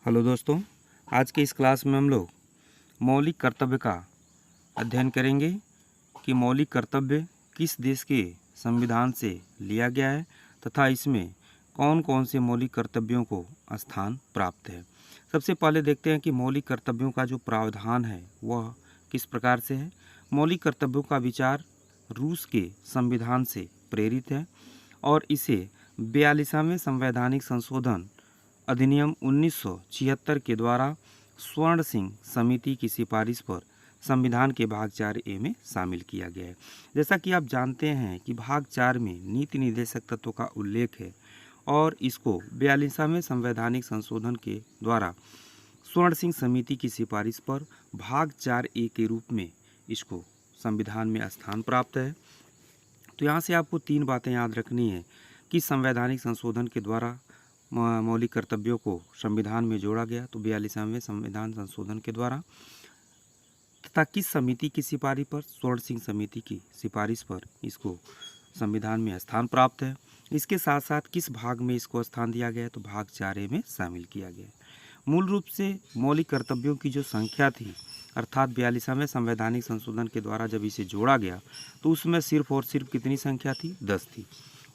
Hello दोस्तों, आज के इस क्लास में हम लोग मौलिक कर्तव्य का अध्ययन करेंगे कि मौलिक कर्तव्य किस देश के संविधान से लिया गया है तथा इसमें कौन कौन से मौलिक कर्तव्यों को स्थान प्राप्त है। सबसे पहले देखते हैं कि मौलिक कर्तव्यों का जो प्रावधान है वह किस प्रकार से है। मौलिक कर्तव्यों का विचार रूस के संविधान से प्रेरित है और इसे 42वें संवैधानिक संशोधन अधिनियम 1976 के द्वारा स्वर्ण सिंह समिति की सिफारिश पर संविधान के भाग 4A में शामिल किया गया है। जैसा कि आप जानते हैं कि भाग 4 में नीति निर्देशक तत्वों का उल्लेख है और इसको 42वें संवैधानिक संशोधन के द्वारा स्वर्ण सिंह समिति की सिफारिश पर भाग 4A के रूप में इसको संविधान में स्थान प्राप्त है। तो यहाँ से आपको 3 बातें याद रखनी है कि संवैधानिक संशोधन के द्वारा मौलिक कर्तव्यों को संविधान में जोड़ा गया, तो 42वें संविधान संशोधन के द्वारा, तथा किस समिति की सिफारिश पर, स्वर्ण सिंह समिति की सिफारिश पर इसको संविधान में स्थान प्राप्त है। इसके साथ साथ किस भाग में इसको स्थान दिया गया है, तो भाग 4A में शामिल किया गया है। मूल रूप से मौलिक कर्तव्यों की जो संख्या थी, अर्थात 42वें संवैधानिक संशोधन के द्वारा जब इसे जोड़ा गया तो उसमें सिर्फ और सिर्फ कितनी संख्या थी, 10 थी।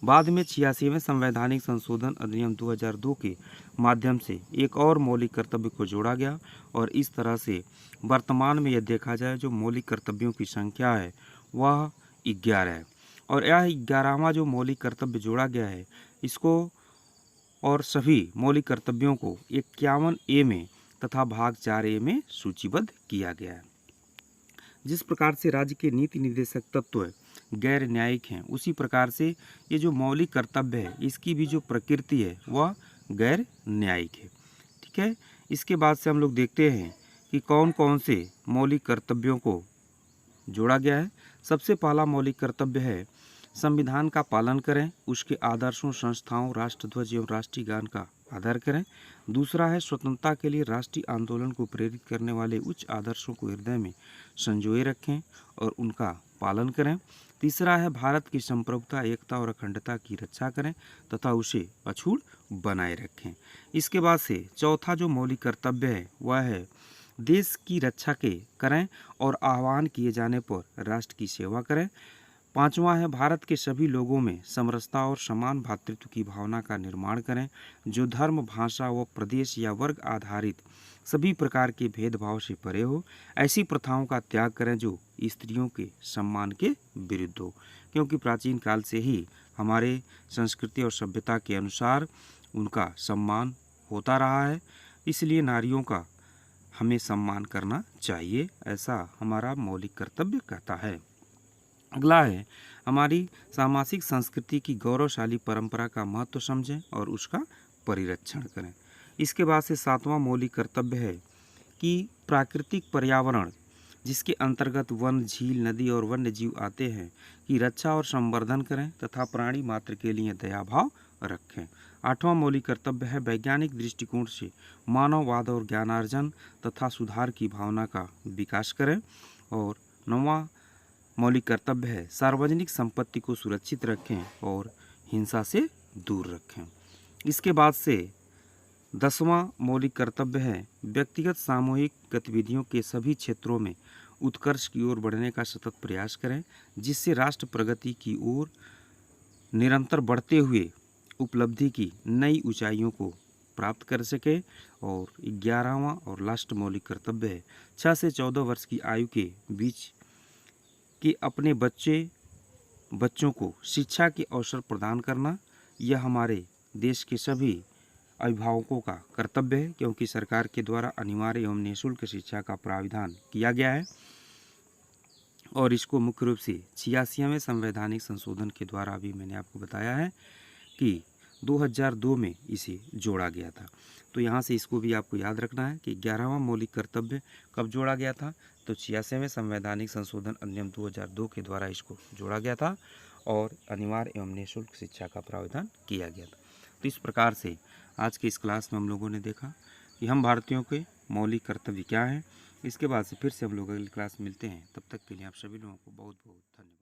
बाद में 86वें संवैधानिक संशोधन अधिनियम 2002 के माध्यम से एक और मौलिक कर्तव्य को जोड़ा गया और इस तरह से वर्तमान में यह देखा जाए जो मौलिक कर्तव्यों की संख्या है वह 11 है। और यह 11वां जो मौलिक कर्तव्य जोड़ा गया है, इसको और सभी मौलिक कर्तव्यों को 51A में तथा भाग 4A में सूचीबद्ध किया गया है। जिस प्रकार से राज्य के नीति निर्देशक तत्व गैर न्यायिक हैं, उसी प्रकार से ये जो मौलिक कर्तव्य है इसकी भी जो प्रकृति है वह गैर न्यायिक है। ठीक है, इसके बाद से हम लोग देखते हैं कि कौन कौन से मौलिक कर्तव्यों को जोड़ा गया है। सबसे पहला मौलिक कर्तव्य है संविधान का पालन करें, उसके आदर्शों, संस्थाओं, राष्ट्रध्वज एवं राष्ट्रीय गान का आदर करें। दूसरा है स्वतंत्रता के लिए राष्ट्रीय आंदोलन को प्रेरित करने वाले उच्च आदर्शों को हृदय में संजोए रखें और उनका पालन करें। तीसरा है भारत की संप्रभुता, एकता और अखंडता की रक्षा करें तथा उसे अछूत बनाए रखें। इसके बाद से चौथा जो मौलिक कर्तव्य है वह है देश की रक्षा करें और आह्वान किए जाने पर राष्ट्र की सेवा करें। पांचवा है भारत के सभी लोगों में समरसता और समान भ्रातृत्व की भावना का निर्माण करें, जो धर्म, भाषा व प्रदेश या वर्ग आधारित सभी प्रकार के भेदभाव से परे हो। ऐसी प्रथाओं का त्याग करें जो स्त्रियों के सम्मान के विरुद्ध हो, क्योंकि प्राचीन काल से ही हमारे संस्कृति और सभ्यता के अनुसार उनका सम्मान होता रहा है, इसलिए नारियों का हमें सम्मान करना चाहिए, ऐसा हमारा मौलिक कर्तव्य कहता है। अगला है हमारी सामाजिक संस्कृति की गौरवशाली परंपरा का महत्व समझें और उसका परिरक्षण करें। इसके बाद से 7वां मौलिक कर्तव्य है कि प्राकृतिक पर्यावरण, जिसके अंतर्गत वन, झील, नदी और वन्य जीव आते हैं, की रक्षा और संवर्धन करें तथा प्राणी मात्र के लिए दयाभाव रखें। 8वां मौलिक कर्तव्य है वैज्ञानिक दृष्टिकोण से मानववाद और ज्ञानार्जन तथा सुधार की भावना का विकास करें। और 9वां मौलिक कर्तव्य है सार्वजनिक संपत्ति को सुरक्षित रखें और हिंसा से दूर रखें। इसके बाद से 10वां मौलिक कर्तव्य है व्यक्तिगत सामूहिक गतिविधियों के सभी क्षेत्रों में उत्कर्ष की ओर बढ़ने का सतत प्रयास करें, जिससे राष्ट्र प्रगति की ओर निरंतर बढ़ते हुए उपलब्धि की नई ऊंचाइयों को प्राप्त कर सके। और 11वां और लास्ट मौलिक कर्तव्य है 6 से 14 वर्ष की आयु के बीच कि अपने बच्चों को शिक्षा के अवसर प्रदान करना। यह हमारे देश के सभी अभिभावकों का कर्तव्य है, क्योंकि सरकार के द्वारा अनिवार्य एवं निःशुल्क शिक्षा का प्रावधान किया गया है और इसको मुख्य रूप से 86वें संवैधानिक संशोधन के द्वारा भी मैंने आपको बताया है कि 2002 में इसे जोड़ा गया था। तो यहाँ से इसको भी आपको याद रखना है कि 11वां मौलिक कर्तव्य कब जोड़ा गया था, तो 86वें संवैधानिक संशोधन अधिनियम 2002 के द्वारा इसको जोड़ा गया था और अनिवार्य एवं निःशुल्क शिक्षा का प्रावधान किया गया था। तो इस प्रकार से आज के इस क्लास में हम लोगों ने देखा कि हम भारतीयों के मौलिक कर्तव्य क्या हैं। इसके बाद से फिर से हम लोग अगली क्लास मिलते हैं, तब तक के लिए आप सभी लोगों को बहुत बहुत धन्यवाद।